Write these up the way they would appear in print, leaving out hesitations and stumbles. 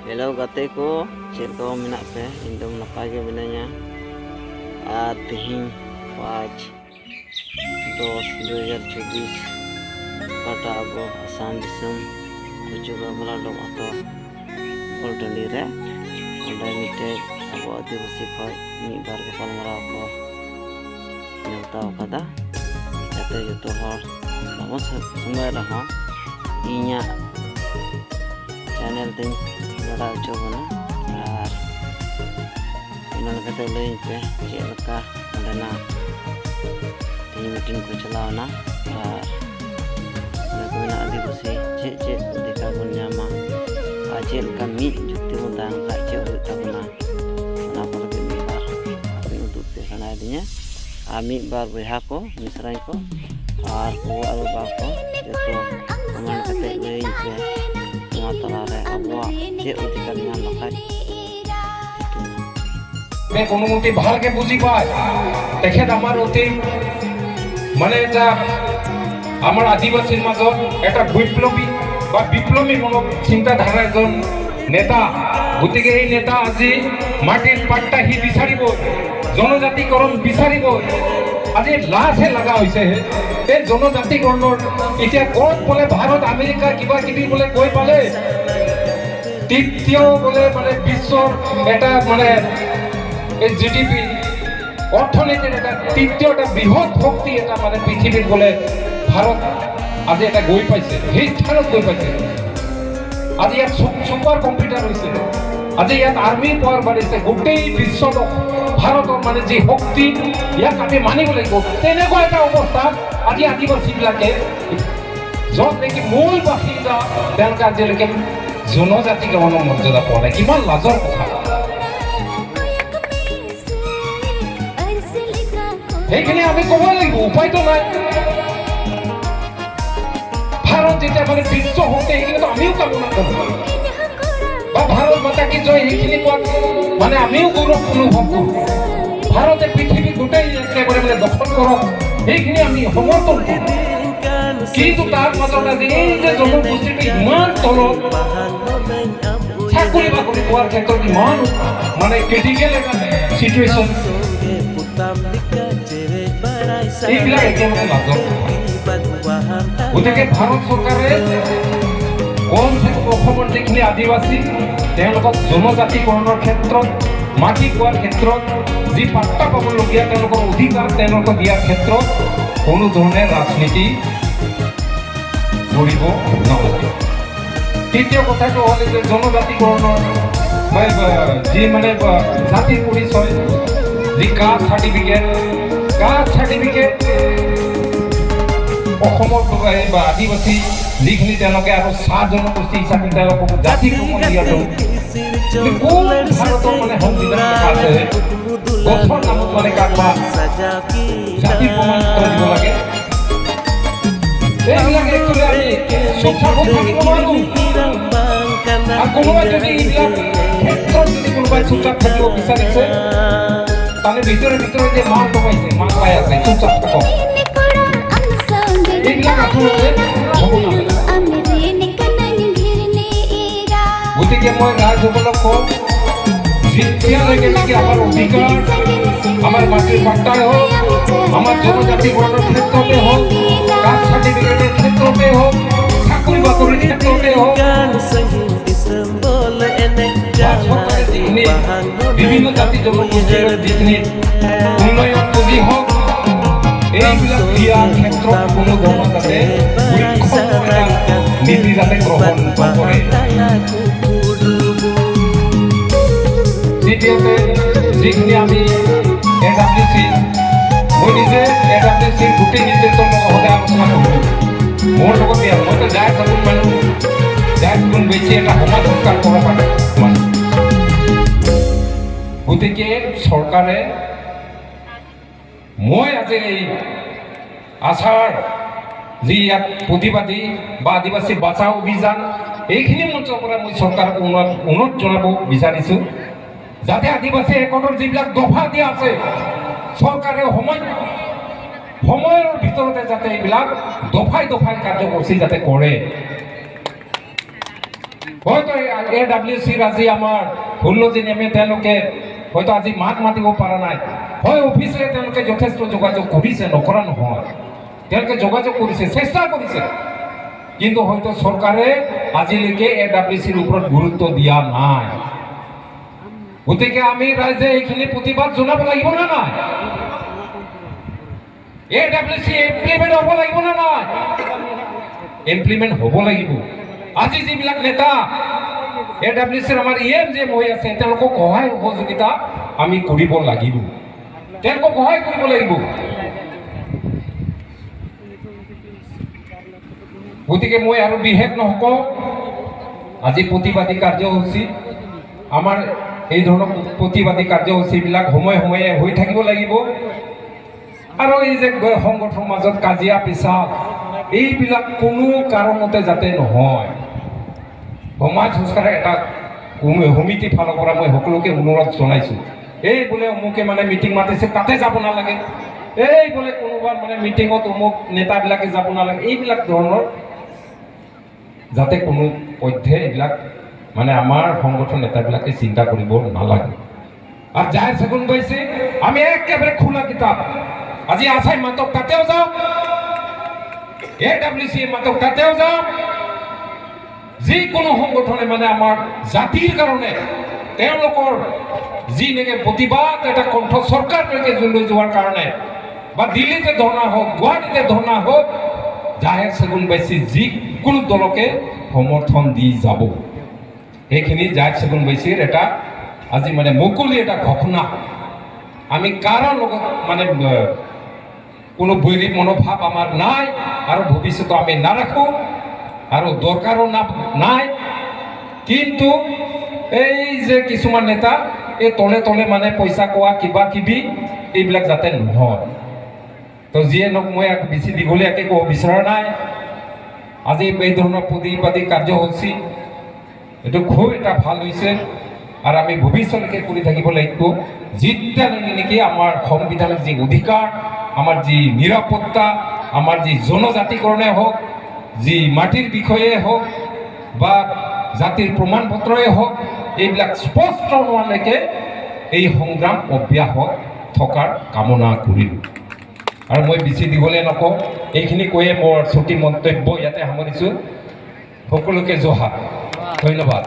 Hello gate ko, cek ko menak pe, indom napai ke benanya. Tihin 5/10/2024 pada abo Assam disum juga melalui atau Poltani re, udah mite abo adivasi koi ni bar kepala merah ko nyata kata, jate jatuh hor, namun semua dah inya channel ting ᱵᱟᱲᱟ ᱦᱚᱪᱚ ᱵᱚᱱᱟ ᱟᱨ ᱚᱱᱟ ᱞᱮᱠᱟᱛᱮ ᱞᱟᱹᱭ ᱯᱮ ᱪᱮᱫ ᱞᱮᱠᱟ ᱚᱸᱰᱮᱱᱟᱜ ᱛᱮᱦᱮᱧ ᱢᱤᱴᱤᱝ ᱠᱚ ᱪᱟᱞᱟᱣᱱᱟ ᱟᱨ ᱚᱸᱰᱮ ᱠᱚ ᱢᱮᱱᱟᱜ ᱟᱹᱫᱤᱵᱟᱹᱥᱤ ᱪᱮᱫ ᱚᱫᱷᱤᱠᱟᱨ ᱵᱚᱱ ᱧᱟᱢᱟ ᱟᱨ ᱪᱮᱫ ᱞᱮᱠᱟ ᱢᱤᱫ ᱡᱩᱠᱛᱤ ᱵᱚᱱ ᱛᱟᱦᱮᱱ ᱠᱷᱟᱡ ᱪᱮᱫ ᱦᱩᱭᱩᱜ ᱛᱟᱵᱚᱱᱟ ᱚᱱᱟ ᱠᱚ ᱞᱟᱹᱜᱤᱫ ᱢᱤᱫ ᱵᱟᱨ ᱟᱯᱮ ᱩᱫᱩᱜ ᱯᱮ ᱥᱟᱱᱟᱭᱮᱫᱤᱧᱟ ᱟᱨ ᱢᱤᱫ ᱵᱟᱨ ᱵᱚᱭᱦᱟ ᱠᱚ ᱢᱤᱥᱨᱟᱧ ᱠᱚ ᱟᱨ ᱜᱚᱜᱚ ᱟᱨ ᱵᱟᱵᱟ ᱠᱚ ᱡᱚᱛᱚ ᱠᱚᱢᱮᱱᱴ ᱠᱟᱛᱮ ᱞᱟᱹᱭᱟᱹᱧ ᱯᱮ नवा तलारे अबुआ जे अधिकार नाम लखाय मैं कोनोमुटी ভালকে বুঝি পাই তেখেত আমার অতি মানে এটা আমার আদিবাসীর মাজত এটা বিপ্লবী মনোভাব চিন্তাধারা এজন নেতা গতিকে এই নেতা আজি মাটির পাট্টা হি বিচাৰিব জনজাতিকৰণ বিচাৰিব আজি লাহে লাগা হৈছে এই জনজাতিকৰণৰ এতিয়া ক'ত বলে ভাৰত আমেৰিকা কিবা কিবি বলে কৈ পালে তৃতীয় বলে মানে বিশ্বৰ এটা মানে এই জিডিপি অৰ্থনীতিৰ এটা তৃতীয় এটা বৃহৎ শক্তি এটা মানে পৃথিৱীত বলে ভাৰত আজি এটা গৈ পাইছে সেই স্থানত গৈ পাইছে আজি ইয়াত সুপাৰ কম্পিউটাৰ হৈছে আজি ইয়াত আৰ্মি পাৱাৰ বাঢ়িছে গোটেই বিশ্বত ভাৰতৰ মানে যি শক্তি ইয়াক আমি মানিব লাগিব তেনেকুৱা এটা অৱস্থা আজি আদিবাসীবিলাকে য'ত নেকি মূল বাসিন্দা তেওঁলোকে আজিলৈকে জনজাতিকৰণৰ মৰ্যাদা পোৱা নাই কিমান লাজৰ কথা সেইখিনি আমি ক'ব লাগিব উপায়তো নাই ভাৰত যেতিয়া মানে বিশ্ব শক্তি সেইখিনিতো আমিও কামনা কৰোঁ বা ভাৰত মাতা কি জয় সেইখিনি কোৱা মানে আমিও গৌৰৱ অনুভৱ কৰোঁ ভাৰতে পৃথিৱী গোটেই একেবাৰে মানে দখল কৰক সেইখিনি আমি সমৰ্থন কৰোঁ কিন্তু তাৰ মাজত আজি এই যে জনগোষ্ঠীটো ইমান তলত চাকৰি বাকৰি পোৱাৰ ক্ষেত্ৰত ইমান মানে ক্ৰিটিকেল এটা চিটুৱেশ্যন এইবিলাক একেবাৰে লাজৰ গতিকে ভাৰত চৰকাৰে কমচে কম অসমৰ যিখিনি আদিবাসী তেওঁলোকক জনজাতিকৰণৰ ক্ষেত্ৰত মাটি পোৱাৰ ক্ষেত্ৰত যি পাট্টা পাবলগীয়া তেওঁলোকৰ অধিকাৰ তেওঁলোকক দিয়াৰ ক্ষেত্ৰত কোনো ধৰণে ৰাজনীতি কৰিব নালাগে তৃতীয় কথাটো হ'ল যে জনজাতিকৰণৰ যি মানে জাতিৰ পৰিচয় যি কাষ্ট চাৰ্টিফিকেট অসমৰ বা আদিবাসী যিখিনি তেওঁলোকে আৰু চাহ জনগোষ্ঠী হিচাপে তেওঁলোকক জাতি প্ৰমাণ দিয়াটো ভাৰতৰ মানে সংবিধান আছে গছৰ নামত মানে কাৰোবাৰ জাতি প্ৰমাণ দিব লাগে এইবিলাক একচুৱেলি আমি চুপ চাপত থাকিব নোৱাৰো আৰু কোনোবাই যদি এইবিলাক ক্ষেত্ৰত যদি কোনোবাই চুপচাপ থাকিব বিচাৰিছে তাহলে ভিতরে যে মান পাইছে মান পাই আছে চুপচাপ থাকক এইবিলাক আচলতে হ'ব নালাগে গতিকে মই ৰাইজসকলক কওঁ যেতিয়ালৈকে নেকি আমাৰ অধিকাৰ আমাৰ মাটিৰ পাট্টাই হওক আমাৰ জনজাতিকৰণৰ ক্ষেত্ৰতে হওক কাষ্ট চাৰ্টিফিকেটৰ ক্ষেত্ৰতে হওক চাকৰি বাকৰিৰ ক্ষেত্ৰতে হওক বিভিন্ন জাতি জনগোষ্ঠীৰ যিখিনি উন্নয়ন পুঁজি হওক এইবিলাক দিয়াৰ ক্ষেত্ৰত কোনো ধৰণৰ যাতে নীতি যাতে গ্ৰহণ নকৰে দ্বিতীয়তে যিখিনি আমি AWC মই নিজে AWCৰ গোটেই নিৰ্দেশৰ লগত সদায় আলোচনা কৰোঁ মোৰ লগত মইতো যায় থাকোঁ মানুহ যায় গুণ বেছি এটা সমাজ সংস্কাৰ কৰা মানুহ গতিকে চৰকাৰে মই আজি এই আশাৰ যি ইয়াত প্ৰতিবাদী বা আদিবাসী বাচাও অভিযান এইখিনি মঞ্চৰ পৰা মই চৰকাৰক অনুৰোধ জনাব বিচাৰিছোঁ যাতে আদিবাসী একতৰ যিবিলাক দফা দিয়া আছে চৰকাৰে সময়ৰ ভিতৰতে যাতে এইবিলাক দফাই কাৰ্যসূচী যাতে কৰে হয়তো AWCৰ আজি আমাৰ 16 দিন তেওঁলোকে হয়তো আজি মাত মাতিব পৰা নাই, হয় অফিচে তেওঁলোকে যথেষ্ট যোগাযোগ কৰিছে, নকৰা নহয়, তেওঁলোকে যোগাযোগ কৰিছে, চেষ্টা কৰিছে, কিন্তু হয়তো চৰকাৰে আজিলৈকে AWCৰ ওপৰত গুৰুত্ব দিয়া নাই। গতিকে আমি ৰাইজে এইখিনি প্ৰতিবাদ জনাব লাগিব নে নাই? AWC ইমপ্লিমেণ্ট হ'ব লাগিব নে নাই? ইমপ্লিমেণ্ট হ'ব লাগিব। আজি যিবিলাক নেতা AWCৰ আমাৰ EMJM হৈ আছে, তেওঁলোকক সহায় সহযোগিতা আমি কৰিব লাগিব, তেওঁলোকক সহায় কৰিব লাগিব। গতিকে মই আৰু বিশেষ নকওঁ, আজি প্ৰতিবাদী কাৰ্যসূচী আমাৰ এই ধৰণৰ প্ৰতিবাদী কাৰ্যসূচীবিলাক সময়ে সময়ে হৈ থাকিব লাগিব। আৰু এই যে সংগঠনৰ মাজত কাজিয়া পেচাল এইবিলাক কোনো কাৰণতে যাতে নহয়। সমাজ সংস্কাৰৰ এটা সমিতিৰ ফালৰ পৰা মই সকলোকে অনুৰোধ জনাইছোঁ, এই বোলে অমুকে মানে মিটিং মাতিছে তাতে যাব নালাগে, এই বোলে কোনোবা মানে মিটিঙত অমুক নেতাবিলাকে যাব নালাগে, এইবিলাক ধৰণৰ যাতে কোনো পধ্যে এইবিলাক মানে আমাৰ সংগঠন নেতাবিলাকে চিন্তা কৰিব নালাগে। আৰু যাৰ চেগুন গৈছে আমি একেবাৰে খোলা কিতাপ, আজি আছাই মাতক তাতেও যাওঁ, AWC মাতক তাতেও যাওঁ, যিকোনো সংগঠনে মানে আমাৰ জাতিৰ কাৰণে তেওঁলোকৰ যি নেকি প্ৰতিবাদ এটা কণ্ঠ চৰকাৰলৈকে লৈ যোৱাৰ কাৰণে বা দিল্লীতে ধৰ্ণা হওক, গুৱাহাটীতে ধৰ্ণা হওক, জাহেৰ চেগুন বাইছি যিকোনো দলকে সমৰ্থন দি যাব। সেইখিনি জাহেৰ চেগুন বাইছিৰ এটা আজি মানে মুকলি এটা ঘোষণা। আমি কাৰো লগত মানে কোনো বৈৰী মনোভাৱ আমাৰ নাই আৰু ভৱিষ্যতে আমি নাৰাখোঁ আৰু দৰকাৰো নাই। কিন্তু এই যে কিছুমান নেতা এই তলে তলে মানে পইচা কোৱা কিবা কিবি এইবিলাক যাতে নহয়। তো যিয়ে নহওক মই বেছি দীঘলীয়াকৈ ক'ব বিচৰা নাই। আজি এই ধৰণৰ প্ৰতিবাদী কাৰ্যসূচী এইটো খুব এটা ভাল হৈছে আৰু আমি ভৱিষ্যলৈকে কৰি থাকিব লাগিব। যেতিয়ালৈকে নেকি আমাৰ সংবিধানৰ যি অধিকাৰ, আমাৰ যি নিৰাপত্তা, আমাৰ যি জনজাতিকৰণে হওক, যি মাটিৰ বিষয়ে হওক বা জাতিৰ প্ৰমাণ পত্ৰই হওক, এইবিলাক স্পষ্ট নোহোৱালৈকে এই সংগ্ৰাম অব্যাহত থকাৰ কামনা কৰিলোঁ। আৰু মই বেছি দীঘলীয়া নকওঁ, এইখিনি কৈয়ে মোৰ ছুটি মন্তব্য ইয়াতে সামৰিছোঁ। সকলোকে জোহাৰ, ধন্যবাদ।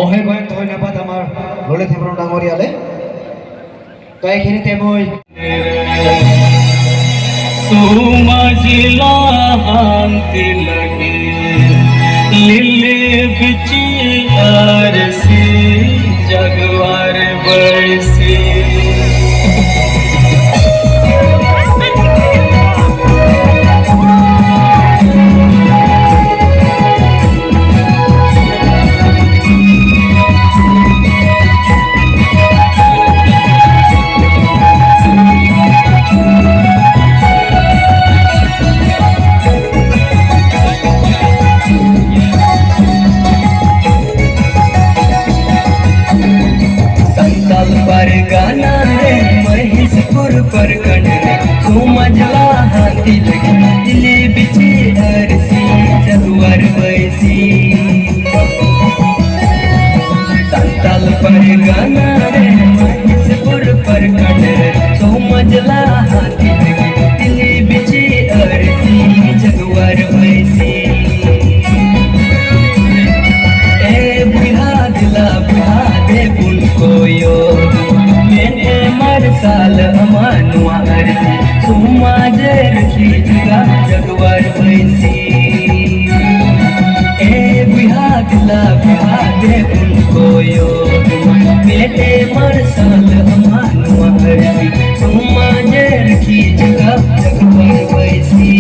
অশেষ অশেষ ধন্যবাদ আমাৰ ললিত হেমব্ৰম ডাঙৰীয়ালে। তো এইখিনিতে মই सुमजिला हांति लगे लिले बिची आरसी जगवार बरसी गाना है महिषपुर पर कन्या सुमजला हाथी लगी दिले बिची अरसी जगवार बैसी संताल पर गाना है महिषपुर पर कन्या सुमजला हाथी लगी दिले बिची अरसी जगवार बैसी ए बुढ़ा दिला बुढ़ा दे बुन कोयो साल अमानुआ अरसी सुमाजर की जगह जगवार बैसी ए बिहागला बिहागे उनको यो बेटे मर साल अमानुआ अरसी सुमाजर की जगह जगवार बैसी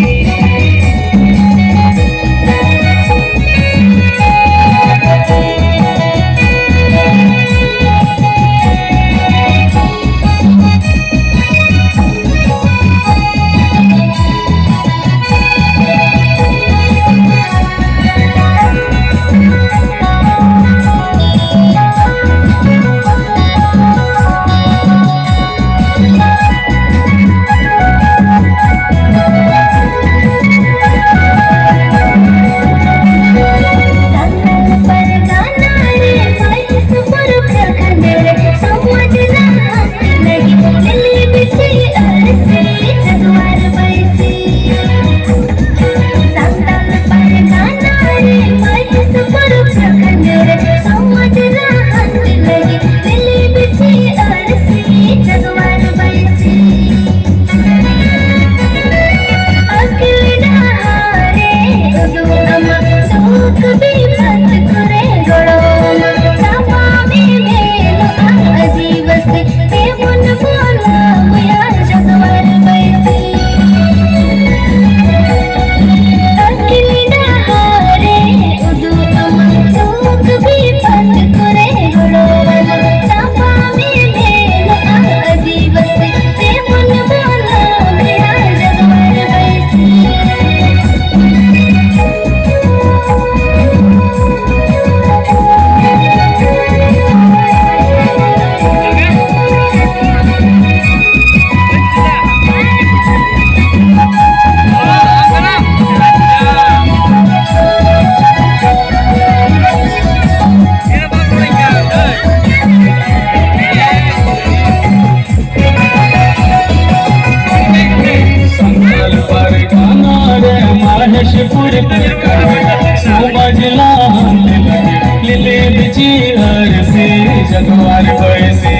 चिहर से जगवार बैसे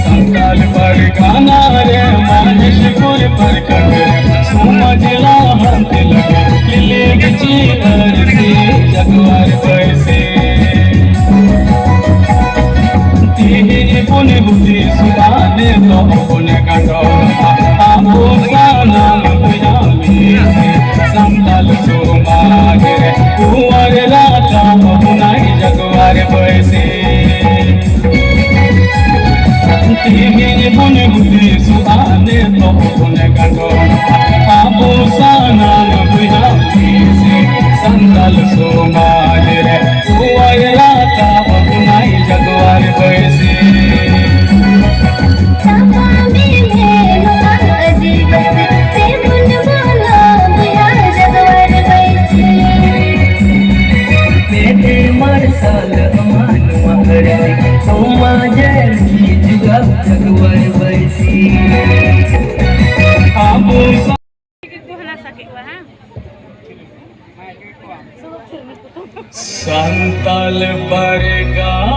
संताल पर गाना रे मानसपुर पर कर समझला हाथ लगे ले चिहर से जगवार बैसे तेरे पुन बुद्धि सुधाने तो पुन काटो आपो साना बुझा में संताल सोमाज रे कुंवर लाटा बुनाई जगवार बैसे तेरे पुन बुद्धि सुधाने तो पुन काटो आपो साना बुझा में संताल सोमाज रे कुंवर लाटा बुनाई जगवार बैसे साल अमान महर सोमा जय की जुगा जगवार बैसी आबो संताल पर गा